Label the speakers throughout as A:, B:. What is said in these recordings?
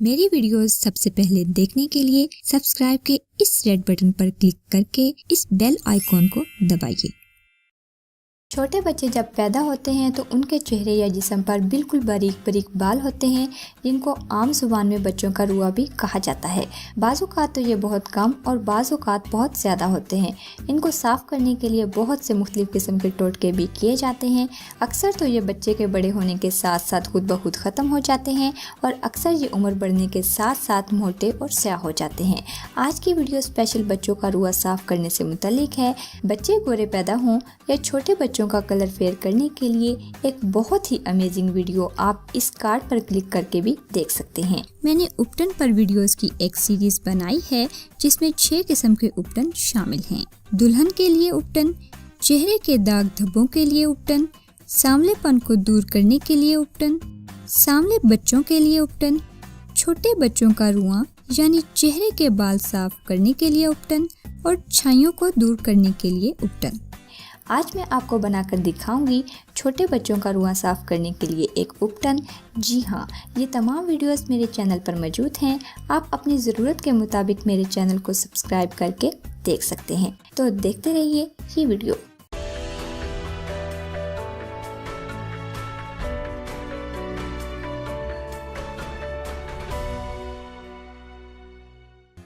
A: मेरी वीडियोस सबसे पहले देखने के लिए सब्सक्राइब के इस रेड बटन पर क्लिक करके इस बेल आइकॉन को दबाइए। छोटे बच्चे जब पैदा होते हैं तो उनके चेहरे या जिस्म पर बिल्कुल बारीक बारीक बाल होते हैं, जिनको आम जुबान में बच्चों का रुआ भी कहा जाता है। बाज़-औक़ात तो ये बहुत कम और बाज़-औक़ात बहुत ज़्यादा होते हैं। इनको साफ़ करने के लिए बहुत से मुख्तलिफ़ किस्म के टोटके भी किए जाते हैं। अक्सर तो ये बच्चे के बड़े होने के साथ साथ खुद ब खुद ख़त्म हो जाते हैं और अक्सर ये उम्र बढ़ने के साथ साथ मोटे और स्याह हो जाते हैं। आज की वीडियो स्पेशल बच्चों का रुआ साफ़ करने से मुतल्लिक है। बच्चे गोरे पैदा हों या छोटे बच्चों का कलर फेयर करने के लिए एक बहुत ही अमेजिंग वीडियो आप इस कार्ड पर क्लिक करके भी देख सकते हैं। मैंने उपटन पर वीडियोस की एक सीरीज बनाई है जिसमें 6 किस्म के उपटन शामिल हैं। दुल्हन के लिए उपटन, चेहरे के दाग धब्बों के लिए उपटन, सांवलेपन को दूर करने के लिए उपटन, सांवले बच्चों के लिए उपटन, छोटे बच्चों का रुआं यानी चेहरे के बाल साफ करने के लिए उपटन और छाइयों को दूर करने के लिए उपटन। आज मैं आपको बनाकर दिखाऊंगी छोटे बच्चों का रुआं साफ़ करने के लिए एक उपटन। जी हाँ, ये तमाम वीडियोस मेरे चैनल पर मौजूद हैं। आप अपनी ज़रूरत के मुताबिक मेरे चैनल को सब्सक्राइब करके देख सकते हैं। तो देखते रहिए ये वीडियो।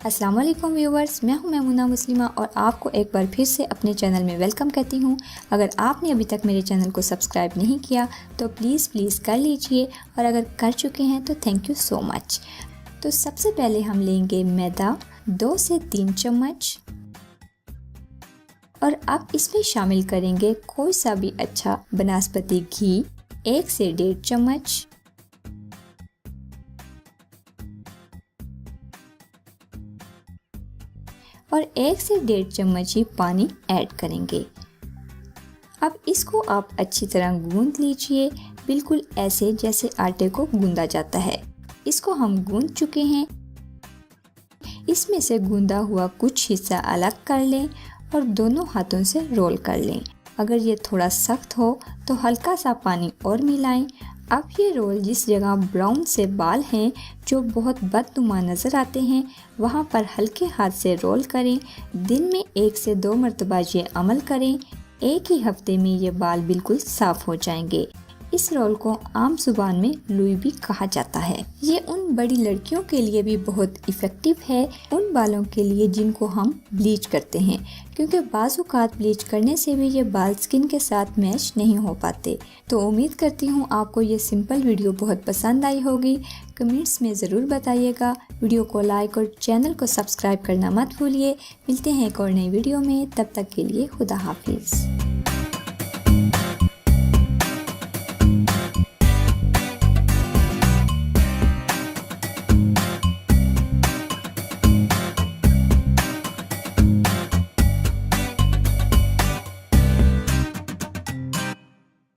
A: अस्सलाम वालेकुम व्यूवर्स, मैं हूं मैमुना मुस्लिमा और आपको एक बार फिर से अपने चैनल में वेलकम कहती हूं। अगर आपने अभी तक मेरे चैनल को सब्सक्राइब नहीं किया तो प्लीज़ कर लीजिए और अगर कर चुके हैं तो थैंक यू सो मच। तो सबसे पहले हम लेंगे मैदा 2 से 3 चम्मच और अब इसमें शामिल करेंगे कोई सा भी अच्छा बनस्पति घी 1 से 1.5 चम्मच, और 1 से 1.5 चम्मच ही पानी ऐड करेंगे। अब इसको आप अच्छी तरह गूंद लीजिए, बिल्कुल ऐसे जैसे आटे को गूंदा जाता है। इसको हम गूंद चुके हैं। इसमें से गूंदा हुआ कुछ हिस्सा अलग कर लें और दोनों हाथों से रोल कर लें। अगर ये थोड़ा सख्त हो तो हल्का सा पानी और मिलाएं। अब ये रोल जिस जगह ब्राउन से बाल हैं जो बहुत बदनुमा नज़र आते हैं वहाँ पर हल्के हाथ से रोल करें। दिन में 1 से 2 मरतबा ये अमल करें। एक ही हफ्ते में ये बाल बिल्कुल साफ़ हो जाएंगे। इस रोल को आम जुबान में लुई भी कहा जाता है। ये उन बड़ी लड़कियों के लिए भी बहुत इफ़ेक्टिव है, उन बालों के लिए जिनको हम ब्लीच करते हैं, क्योंकि बाज़-औक़ात ब्लीच करने से भी ये बाल स्किन के साथ मैच नहीं हो पाते। तो उम्मीद करती हूँ आपको ये सिंपल वीडियो बहुत पसंद आई होगी। कमेंट्स में ज़रूर बताइएगा। वीडियो को लाइक और चैनल को सब्सक्राइब करना मत भूलिए। मिलते हैं एक और नई वीडियो में, तब तक के लिए खुदा हाफिज़।